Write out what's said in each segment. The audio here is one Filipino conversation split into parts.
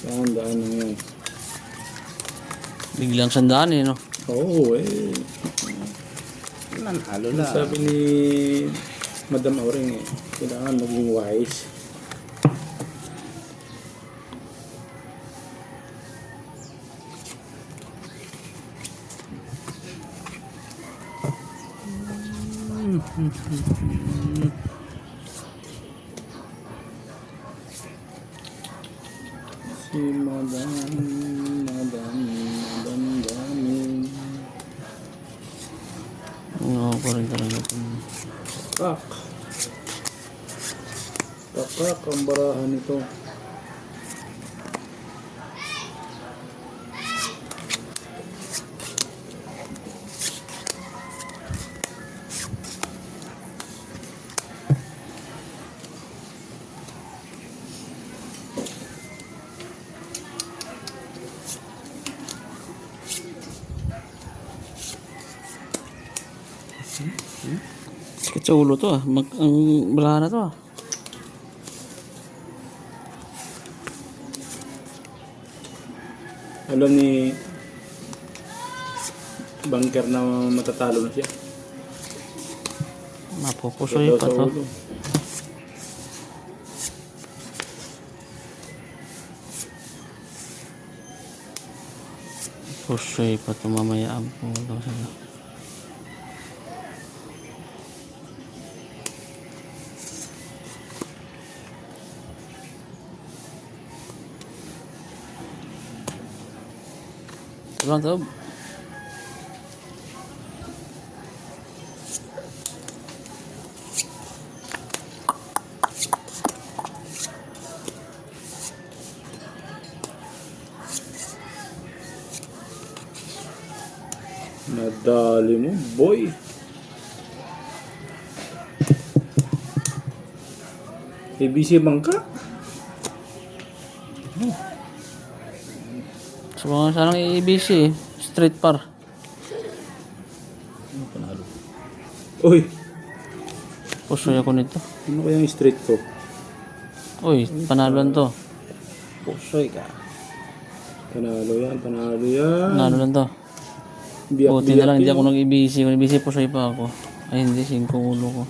Daan lang yan. Biglang sandaan eh, no? Oo, eh. Nanalo lang. Sabi ni Madam Auring eh, kailangan maging wise. Si Madam Dami. Oo, ko rin talaga ito. Pak. Pakak ang barahan nito. Sakit sa ulo to ah. Ang balahan na to ah. Alam ni Banker na matatalo na siya. Mapupusoy Daw pa sa to. ulo. Pusoy pa to mamaya ang pulo sila. Tulang to. Nadali mo, boy. ABC Bangka? So mga sarang ABC, street par. Ano panalo? Uy, Pusoy ako nito. ano kayang street ko? Uy, panaluan to. Pusoy ka. Panalo yan, panalo yan. Panalo lang to. Buti na lang hindi ako nag-ABC. Kung nag-ABC pusoy pa ako. Ay hindi, 5 ulo ko.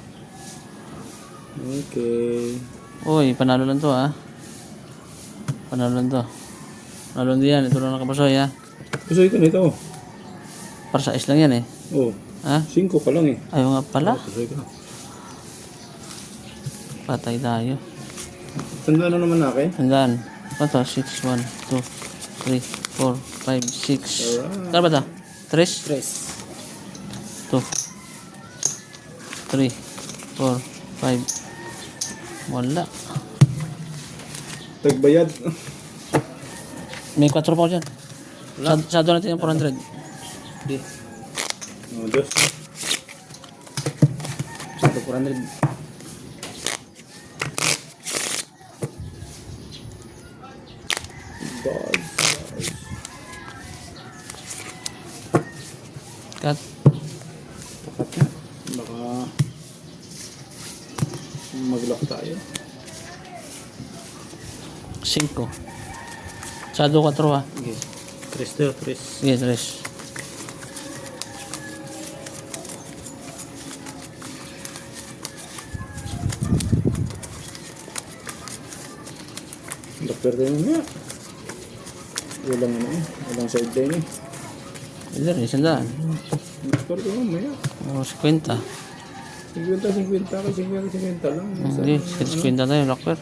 Okay. Uy, panalo lang to ah. Panalo lang to. Panalo lang yan. Ito lang nakapasoy ah. Gusto ito nito. Para sa is lang yan eh. Oh, Ha? 5 ka lang eh. Ayaw nga pala. Gusto ka. Patay tayo. Tandaan na naman akin. Tandaan. Ano to? 6, 1, 2, 3, 4, 5, 6. Kano ba to? 3? 3. 2, 3, 4, 5. Wala. Tagbayad. May 4 pa ako dyan. Sado natin yung 400. Di. Oh, Diyos. Sado 400. God. Cut. Takat na. Baka mag-lock tayo. 5. Sado 4 ah. Okay. 3 daw, 3. Sige, 3. Doktor tayo nga. Walang ano eh. Walang sideline eh. Ito rin, 100. Doktor tayo mamaya. O, 50. 50 ka, 50 lang. Hindi, 50 tayo, locker.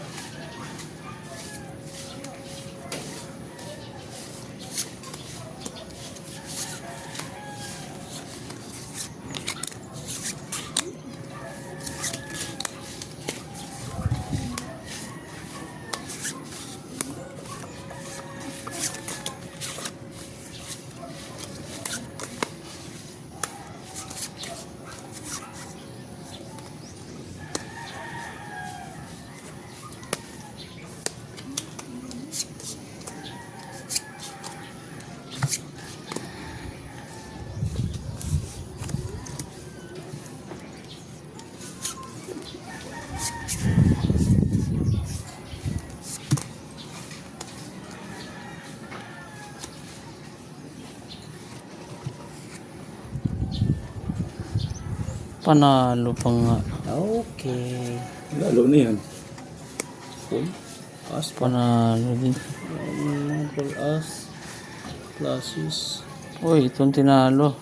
Panalo pa nga. Okay. Lalo na yan. Full. As pa. Panalo din. Full as. Classes. Uy, itong tinalo.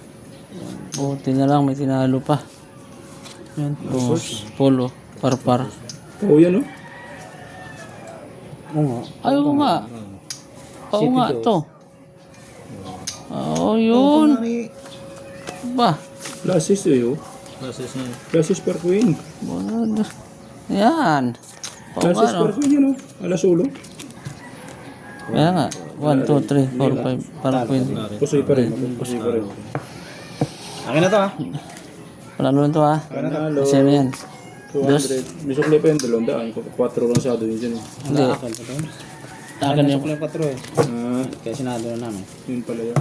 Buti na lang, may tinalo pa. Yan. Oh, polo, parpar. Oo yan, oh. Oo nga. Ay, oo nga. Oo nga, to. Oo, yun. Ba? Classes eh, oh. Classes na. Classes per queen. Bunod. Yan. Classes per queen yan, oh. Alas ulo. Kaya nga. 1, 2, 3, 4, 5. Parang pwede. Pusoy pa rin. Pusoy pa rin. Akin na to ah. Panalo lang to ha. Panalo. Kasi ano yan? 200. May sukli pa yun, 200. 4 lang sa doon yun. Hindi. Akin pa to. Akin yung Kulay 4 eh. Ah, Kaya sinado na namin. yun pala yun.